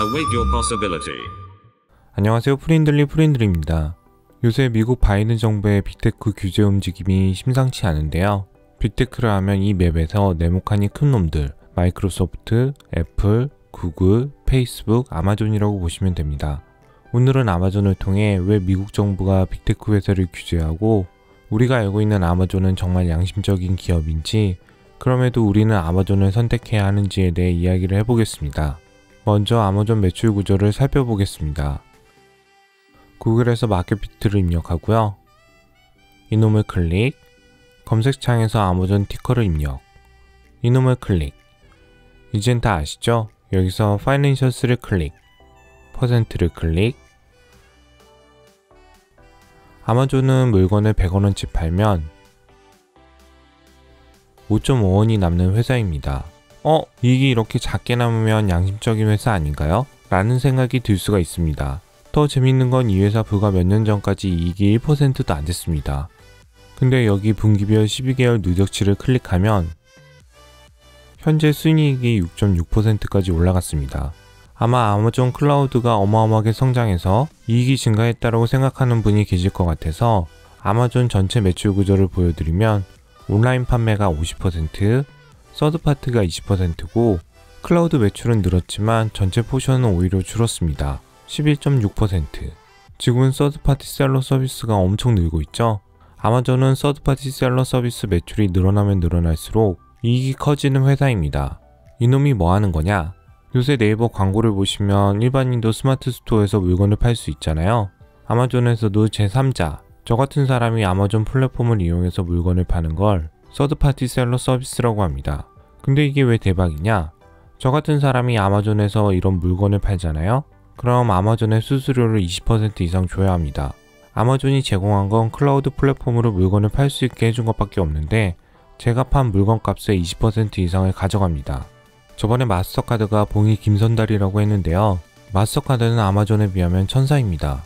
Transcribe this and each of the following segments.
Await your possibility. 안녕하세요. 프린들리입니다. 요새 미국 바이든 정부의 빅테크 규제 움직임이 심상치 않은데요. 빅테크를 하면 이 맵에서 네모칸이 큰 놈들, 마이크로소프트, 애플, 구글, 페이스북, 아마존이라고 보시면 됩니다. 오늘은 아마존을 통해 왜 미국 정부가 빅테크 회사를 규제하고 우리가 알고 있는 아마존은 정말 양심적인 기업인지, 그럼에도 우리는 아마존을 선택해야 하는지에 대해 이야기를 해보겠습니다. 먼저 아마존 매출 구조를 살펴보겠습니다. 구글에서 마켓비트를 입력하고요. 이놈을 클릭, 검색창에서 아마존 티커를 입력, 이놈을 클릭. 이젠 다 아시죠? 여기서 파이낸셜스를 클릭, 퍼센트를 클릭. 아마존은 물건을 100원어치 팔면 5.5원이 남는 회사입니다. 이익이 이렇게 작게 남으면 양심적인 회사 아닌가요? 라는 생각이 들 수가 있습니다. 더 재밌는 건 이 회사 불과 몇 년 전까지 이익이 1%도 안 됐습니다. 근데 여기 분기별 12개월 누적치를 클릭하면 현재 순이익이 6.6%까지 올라갔습니다. 아마 아마존 클라우드가 어마어마하게 성장해서 이익이 증가했다고 생각하는 분이 계실 것 같아서 아마존 전체 매출 구조를 보여드리면 온라인 판매가 50%, 서드파트가 20%고 클라우드 매출은 늘었지만 전체 포션은 오히려 줄었습니다. 11.6%. 지금은 서드파티 셀러 서비스가 엄청 늘고 있죠. 아마존은 서드파티 셀러 서비스 매출이 늘어나면 늘어날수록 이익이 커지는 회사입니다. 이놈이 뭐 하는 거냐? 요새 네이버 광고를 보시면 일반인도 스마트 스토어에서 물건을 팔 수 있잖아요. 아마존에서도 제3자, 저 같은 사람이 아마존 플랫폼을 이용해서 물건을 파는 걸 서드파티 셀러 서비스라고 합니다. 근데 이게 왜 대박이냐? 저 같은 사람이 아마존에서 이런 물건을 팔잖아요? 그럼 아마존에 수수료를 20% 이상 줘야 합니다. 아마존이 제공한 건 클라우드 플랫폼으로 물건을 팔 수 있게 해준 것밖에 없는데 제가 판 물건 값의 20% 이상을 가져갑니다. 저번에 마스터카드가 봉이 김선달이라고 했는데요. 마스터카드는 아마존에 비하면 천사입니다.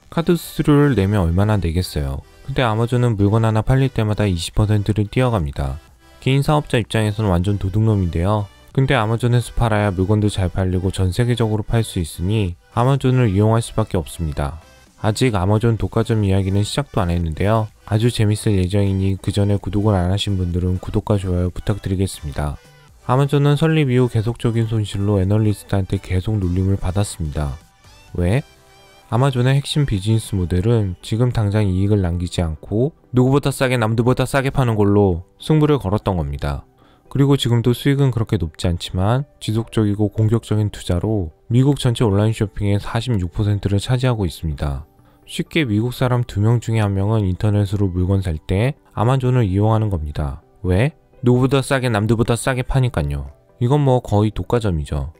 카드 수수료를 내면 얼마나 내겠어요. 근데 아마존은 물건 하나 팔릴 때마다 20%를 띄어갑니다. 개인 사업자 입장에서는 완전 도둑놈인데요. 근데 아마존에서 팔아야 물건도 잘 팔리고 전 세계적으로 팔 수 있으니 아마존을 이용할 수밖에 없습니다. 아직 아마존 독과점 이야기는 시작도 안 했는데요. 아주 재밌을 예정이니 그 전에 구독을 안 하신 분들은 구독과 좋아요 부탁드리겠습니다. 아마존은 설립 이후 계속적인 손실로 애널리스트한테 계속 놀림을 받았습니다. 왜? 아마존의 핵심 비즈니스 모델은 지금 당장 이익을 남기지 않고 누구보다 싸게 남들보다 싸게 파는 걸로 승부를 걸었던 겁니다. 그리고 지금도 수익은 그렇게 높지 않지만 지속적이고 공격적인 투자로 미국 전체 온라인 쇼핑의 46%를 차지하고 있습니다. 쉽게 미국 사람 2명 중에 1명은 인터넷으로 물건 살 때 아마존을 이용하는 겁니다. 왜? 누구보다 싸게 남들보다 싸게 파니깐요. 이건 뭐 거의 독과점이죠.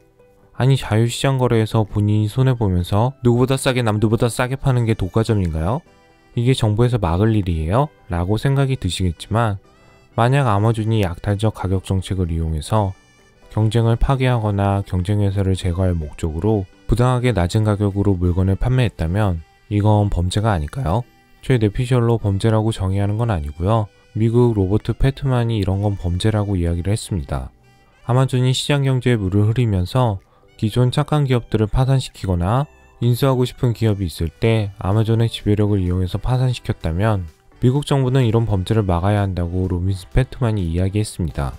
아니 자유시장 거래에서 본인이 손해보면서 누구보다 싸게 남들보다 싸게 파는 게 독과점인가요? 이게 정부에서 막을 일이에요? 라고 생각이 드시겠지만 만약 아마존이 약탈적 가격 정책을 이용해서 경쟁을 파괴하거나 경쟁 회사를 제거할 목적으로 부당하게 낮은 가격으로 물건을 판매했다면 이건 범죄가 아닐까요? 제 뇌피셜로 범죄라고 정의하는 건 아니고요. 미국 로버트 패트만이 이런 건 범죄라고 이야기를 했습니다. 아마존이 시장 경제에 물을 흐리면서 기존 착한 기업들을 파산시키거나 인수하고 싶은 기업이 있을 때 아마존의 지배력을 이용해서 파산시켰다면 미국 정부는 이런 범죄를 막아야 한다고 로빈스 패트만이 이야기했습니다.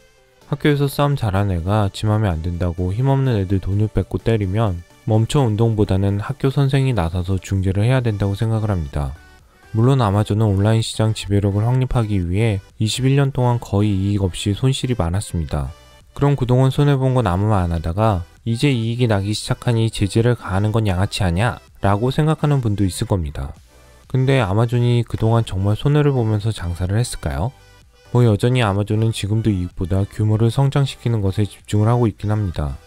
학교에서 싸움 잘하는 애가 지 맘에 안 든다고 힘없는 애들 돈을 뺏고 때리면 멈춰 운동보다는 학교 선생이 나서서 중재를 해야 된다고 생각을 합니다. 물론 아마존은 온라인 시장 지배력을 확립하기 위해 21년 동안 거의 이익 없이 손실이 많았습니다. 그럼 그동안 손해본 건 아무 말 안 하다가 이제 이익이 나기 시작하니 제재를 가하는 건 양아치 아냐? 라고 생각하는 분도 있을 겁니다. 근데 아마존이 그동안 정말 손해를 보면서 장사를 했을까요? 뭐 여전히 아마존은 지금도 이익보다 규모를 성장시키는 것에 집중을 하고 있긴 합니다.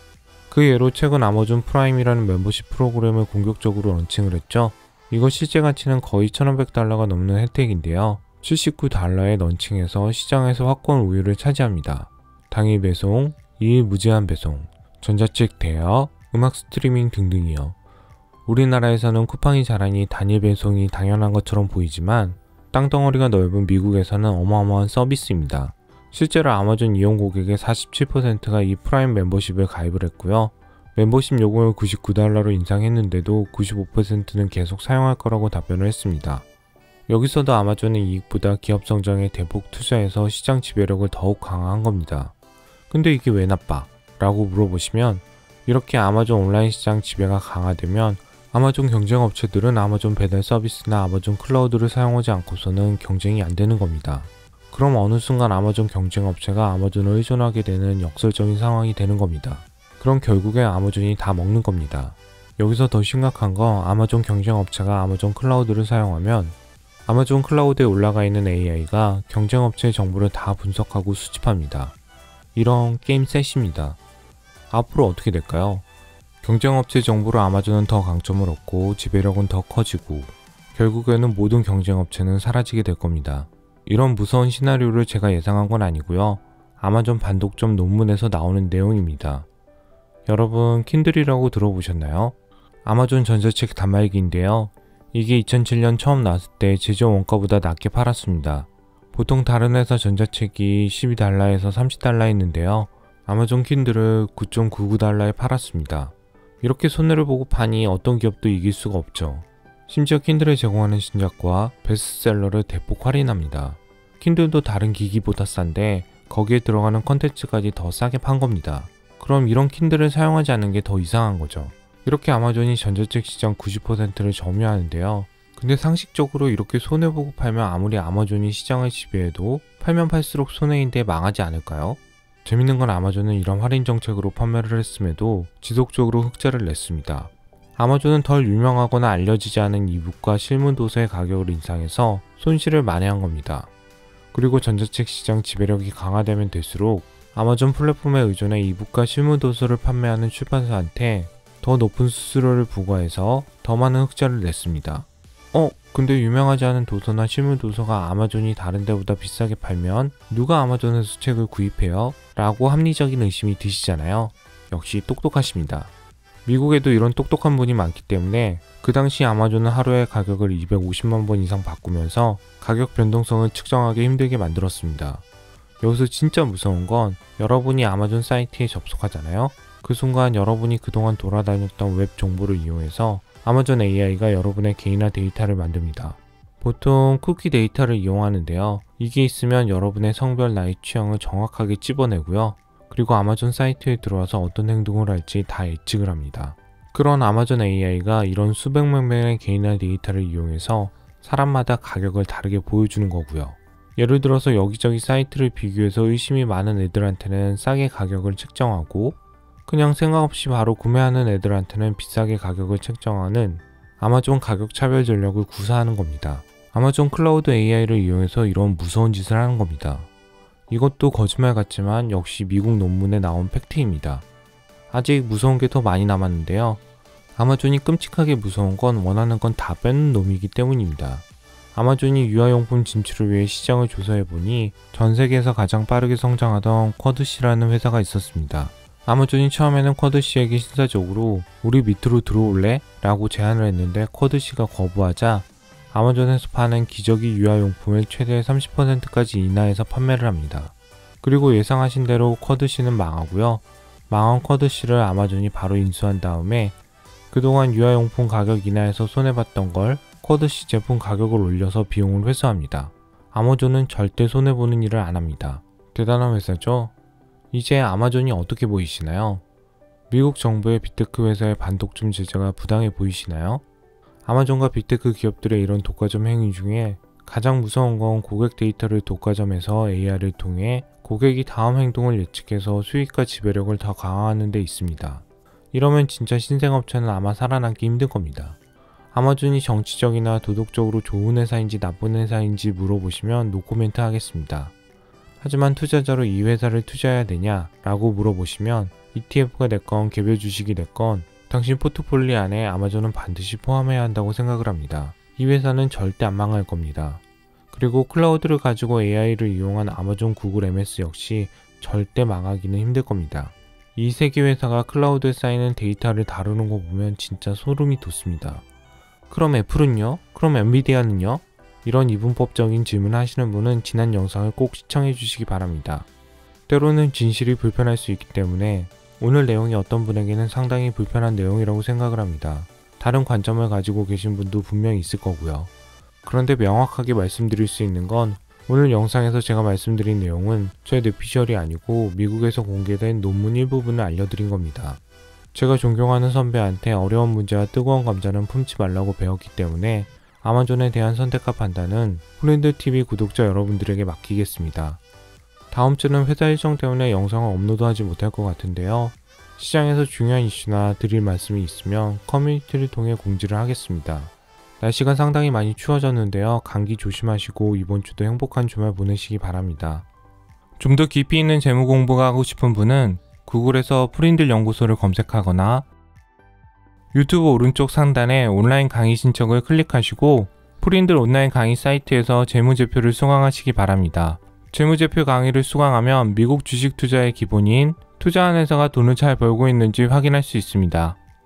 그 예로 최근 아마존 프라임이라는 멤버십 프로그램을 공격적으로 런칭을 했죠. 이거 실제 가치는 거의 1,500달러가 넘는 혜택인데요. 79달러에 런칭해서 시장에서 확고한 우위를 차지합니다. 당일 배송, 2일 무제한 배송, 전자책 대여, 음악 스트리밍 등등이요. 우리나라에서는 쿠팡이 잘하니 단일 배송이 당연한 것처럼 보이지만 땅덩어리가 넓은 미국에서는 어마어마한 서비스입니다. 실제로 아마존 이용 고객의 47%가 이 프라임 멤버십에 가입을 했고요. 멤버십 요금을 $99로 인상했는데도 95%는 계속 사용할 거라고 답변을 했습니다. 여기서도 아마존은 이익보다 기업 성장에 대폭 투자해서 시장 지배력을 더욱 강화한 겁니다. 근데 이게 왜 나빠? 라고 물어보시면 이렇게 아마존 온라인 시장 지배가 강화되면 아마존 경쟁 업체들은 아마존 배달 서비스나 아마존 클라우드를 사용하지 않고서는 경쟁이 안 되는 겁니다. 그럼 어느 순간 아마존 경쟁 업체가 아마존을 의존하게 되는 역설적인 상황이 되는 겁니다. 그럼 결국에 아마존이 다 먹는 겁니다. 여기서 더 심각한 건 아마존 경쟁 업체가 아마존 클라우드를 사용하면 아마존 클라우드에 올라가 있는 AI가 경쟁 업체의 정보를 다 분석하고 수집합니다. 이런 게임 셋입니다. 앞으로 어떻게 될까요? 경쟁 업체 정보로 아마존은 더 강점을 얻고 지배력은 더 커지고 결국에는 모든 경쟁 업체는 사라지게 될 겁니다. 이런 무서운 시나리오를 제가 예상한 건 아니고요. 아마존 반독점 논문에서 나오는 내용입니다. 여러분 킨들이라고 들어보셨나요? 아마존 전자책 단말기인데요. 이게 2007년 처음 나왔을 때 제조 원가보다 낮게 팔았습니다. 보통 다른 회사 전자책이 $12에서 $30했는데요. 아마존 킨들을 $9.99에 팔았습니다. 이렇게 손해를 보고 파니 어떤 기업도 이길 수가 없죠. 심지어 킨들에 제공하는 신작과 베스트셀러를 대폭 할인합니다. 킨들도 다른 기기보다 싼데 거기에 들어가는 컨텐츠까지 더 싸게 판 겁니다. 그럼 이런 킨들을 사용하지 않는 게 더 이상한 거죠. 이렇게 아마존이 전자책 시장 90%를 점유하는데요. 근데 상식적으로 이렇게 손해보고 팔면 아무리 아마존이 시장을 지배해도 팔면 팔수록 손해인데 망하지 않을까요? 재밌는 건 아마존은 이런 할인 정책으로 판매를 했음에도 지속적으로 흑자를 냈습니다. 아마존은 덜 유명하거나 알려지지 않은 이북과 실문 도서의 가격을 인상해서 손실을 만회한 겁니다. 그리고 전자책 시장 지배력이 강화되면 될수록 아마존 플랫폼에 의존해 이북과 실문 도서를 판매하는 출판사한테 더 높은 수수료를 부과해서 더 많은 흑자를 냈습니다. 근데 유명하지 않은 도서나 실문 도서가 아마존이 다른 데보다 비싸게 팔면 누가 아마존에서 책을 구입해요? 라고 합리적인 의심이 드시잖아요. 역시 똑똑하십니다. 미국에도 이런 똑똑한 분이 많기 때문에 그 당시 아마존은 하루에 가격을 250만 번 이상 바꾸면서 가격 변동성을 측정하기 힘들게 만들었습니다. 여기서 진짜 무서운 건 여러분이 아마존 사이트에 접속하잖아요. 그 순간 여러분이 그동안 돌아다녔던 웹 정보를 이용해서 아마존 AI가 여러분의 개인화 데이터를 만듭니다. 보통 쿠키 데이터를 이용하는데요. 이게 있으면 여러분의 성별, 나이, 취향을 정확하게 찝어내고요. 그리고 아마존 사이트에 들어와서 어떤 행동을 할지 다 예측을 합니다. 그런 아마존 AI가 이런 수백만 명의 개인화 데이터를 이용해서 사람마다 가격을 다르게 보여주는 거고요. 예를 들어서 여기저기 사이트를 비교해서 의심이 많은 애들한테는 싸게 가격을 책정하고 그냥 생각 없이 바로 구매하는 애들한테는 비싸게 가격을 책정하는 아마존 가격 차별 전략을 구사하는 겁니다. 아마존 클라우드 AI를 이용해서 이런 무서운 짓을 하는 겁니다. 이것도 거짓말 같지만 역시 미국 논문에 나온 팩트입니다. 아직 무서운 게 더 많이 남았는데요. 아마존이 끔찍하게 무서운 건 원하는 건 다 뺏는 놈이기 때문입니다. 아마존이 유아용품 진출을 위해 시장을 조사해보니 전 세계에서 가장 빠르게 성장하던 쿼드시라는 회사가 있었습니다. 아마존이 처음에는 쿼드시에게 신사적으로 우리 밑으로 들어올래? 라고 제안을 했는데 쿼드시가 거부하자 아마존에서 파는 기저귀 유아용품을 최대 30%까지 인하해서 판매를 합니다. 그리고 예상하신 대로 쿼드시는 망하고요. 망한 쿼드시를 아마존이 바로 인수한 다음에 그동안 유아용품 가격 인하해서 손해봤던 걸 쿼드시 제품 가격을 올려서 비용을 회수합니다. 아마존은 절대 손해보는 일을 안 합니다. 대단한 회사죠? 이제 아마존이 어떻게 보이시나요? 미국 정부의 빅테크 회사의 반독점 제재가 부당해 보이시나요? 아마존과 빅테크 기업들의 이런 독과점 행위 중에 가장 무서운 건 고객 데이터를 독과점해서 AI를 통해 고객이 다음 행동을 예측해서 수익과 지배력을 더 강화하는 데 있습니다. 이러면 진짜 신생업체는 아마 살아남기 힘든 겁니다. 아마존이 정치적이나 도덕적으로 좋은 회사인지 나쁜 회사인지 물어보시면 노코멘트 하겠습니다. 하지만 투자자로 이 회사를 투자해야 되냐? 라고 물어보시면 ETF가 됐건 개별 주식이 됐건 당신 포트폴리오 안에 아마존은 반드시 포함해야 한다고 생각을 합니다. 이 회사는 절대 안 망할 겁니다. 그리고 클라우드를 가지고 AI를 이용한 아마존, 구글, MS 역시 절대 망하기는 힘들 겁니다. 이 세 개 회사가 클라우드에 쌓이는 데이터를 다루는 거 보면 진짜 소름이 돋습니다. 그럼 애플은요? 그럼 엔비디아는요? 이런 이분법적인 질문을 하시는 분은 지난 영상을 꼭 시청해 주시기 바랍니다. 때로는 진실이 불편할 수 있기 때문에 오늘 내용이 어떤 분에게는 상당히 불편한 내용이라고 생각을 합니다. 다른 관점을 가지고 계신 분도 분명히 있을 거고요. 그런데 명확하게 말씀드릴 수 있는 건 오늘 영상에서 제가 말씀드린 내용은 저의 뇌피셜이 아니고 미국에서 공개된 논문 일부분을 알려드린 겁니다. 제가 존경하는 선배한테 어려운 문제와 뜨거운 감자는 품지 말라고 배웠기 때문에 아마존에 대한 선택과 판단은 프렌드TV 구독자 여러분들에게 맡기겠습니다. 다음 주는 회사 일정 때문에 영상을 업로드하지 못할 것 같은데요. 시장에서 중요한 이슈나 드릴 말씀이 있으면 커뮤니티를 통해 공지를 하겠습니다. 날씨가 상당히 많이 추워졌는데요. 감기 조심하시고 이번 주도 행복한 주말 보내시기 바랍니다. 좀 더 깊이 있는 재무 공부가 하고 싶은 분은 구글에서 프린들 연구소를 검색하거나 유튜브 오른쪽 상단에 온라인 강의 신청을 클릭하시고 프린들 온라인 강의 사이트에서 재무제표를 수강하시기 바랍니다. 재무제표 강의를 수강하면 미국 주식 투자의 기본인 투자한 회사가 돈을 잘 벌고 있는지 확인할 수 있습니다.